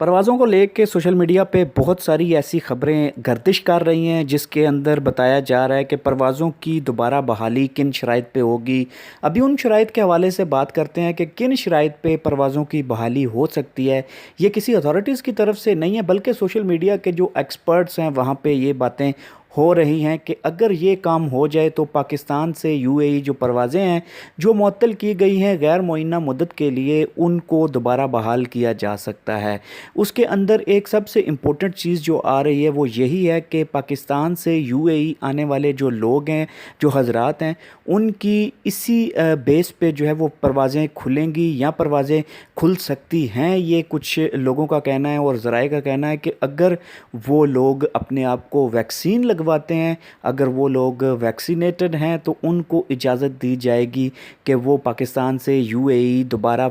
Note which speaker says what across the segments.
Speaker 1: پروازوں کو لے کے سوشل میڈیا پہ بہت ساری ایسی خبریں گردش کر رہی ہیں جس کے اندر بتایا جا رہا ہے کہ پروازوں کی دوبارہ بحالی کن شرائط پہ ہوگی۔ ابھی ان شرائط کے حوالے سے بات کرتے ہیں کہ کن شرائط پہ پروازوں کی بحالی ہو سکتی ہے۔ یہ کسی اتھارٹیز کی طرف سے نہیں ہے بلکہ سوشل میڈیا کے جو ایکسپرٹس ہیں وہاں پہ یہ باتیں ہو رہی ہیں کہ اگر یہ کام ہو جائے تو پاکستان سے یو اے ای جو پروازیں ہیں جو معطل کی گئی ہیں غیر معینہ مدت کے لیے ان کو دوبارہ بحال کیا جا سکتا ہے۔ اس کے اندر ایک سب سے امپورٹنٹ چیز جو آ رہی ہے وہ یہی ہے کہ پاکستان سے یو اے ای آنے والے جو لوگ ہیں جو حضرات ہیں ان کی اسی بیس پہ جو ہے وہ پروازیں کھلیں گی یا پروازیں کھل سکتی ہیں۔ یہ کچھ لوگوں کا کہنا ہے اور ذرائع کا کہنا ہے کہ اگر وہ لوگ اپنے آپ کو ویکسین لگواتے ہیں، اگر وہ لوگ ویکسینیٹڈ ہیں تو ان کو اجازت دی جائے گی کہ وہ پاکستان سے یو اے ای دوبارہ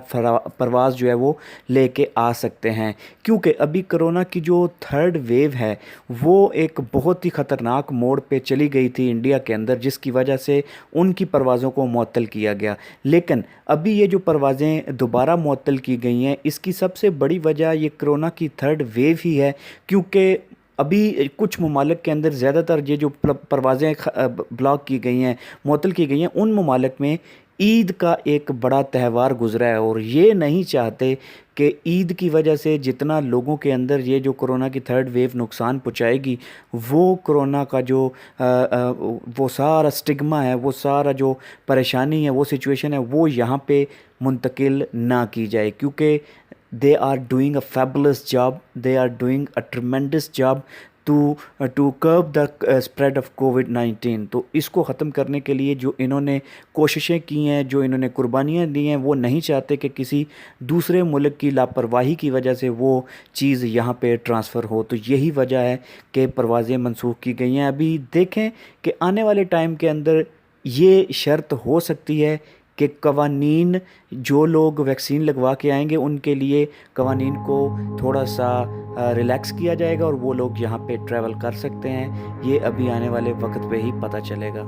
Speaker 1: پرواز جو ہے وہ لے کے آ سکتے ہیں، کیونکہ ابھی کرونا کی جو تھرڈ ویو ہے وہ ایک بہت ہی خطرناک موڑ پہ چلی گئی تھی انڈیا کے اندر، جس کی وجہ سے ان کی پروازوں کو معطل کیا گیا۔ لیکن ابھی یہ جو پروازیں دوبارہ معطل کی گئی ہیں اس کی سب سے بڑی وجہ یہ کرونا کی تھرڈ ویو ہی ہے، کیونکہ ابھی کچھ ممالک کے اندر زیادہ تر یہ جو پروازیں بلاک کی گئی ہیں، معطل کی گئی ہیں، ان ممالک میں عید کا ایک بڑا تہوار گزرا ہے اور یہ نہیں چاہتے کہ عید کی وجہ سے جتنا لوگوں کے اندر یہ جو کرونا کی تھرڈ ویو نقصان پہنچائے گی، وہ کرونا کا جو وہ سارا سٹگما ہے، وہ سارا جو پریشانی ہے، وہ سچویشن ہے، وہ یہاں پہ منتقل نہ کی جائے، کیونکہ they are doing a fabulous job, they are doing a tremendous job to curb the spread of COVID-19۔ تو اس کو ختم کرنے کے لیے جو انہوں نے کوششیں کی ہیں، جو انہوں نے قربانیاں دی ہیں، وہ نہیں چاہتے کہ کسی دوسرے ملک کی لاپرواہی کی وجہ سے وہ چیز یہاں پہ ٹرانسفر ہو۔ تو یہی وجہ ہے کہ پروازیں منسوخ کی گئی ہیں۔ ابھی دیکھیں کہ آنے والے ٹائم کے اندر یہ شرط ہو سکتی ہے کہ قوانین جو لوگ ویکسین لگوا کے آئیں گے ان کے لیے قوانین کو تھوڑا سا ریلیکس کیا جائے گا اور وہ لوگ یہاں پہ ٹریول کر سکتے ہیں۔ یہ ابھی آنے والے وقت پہ ہی پتہ چلے گا۔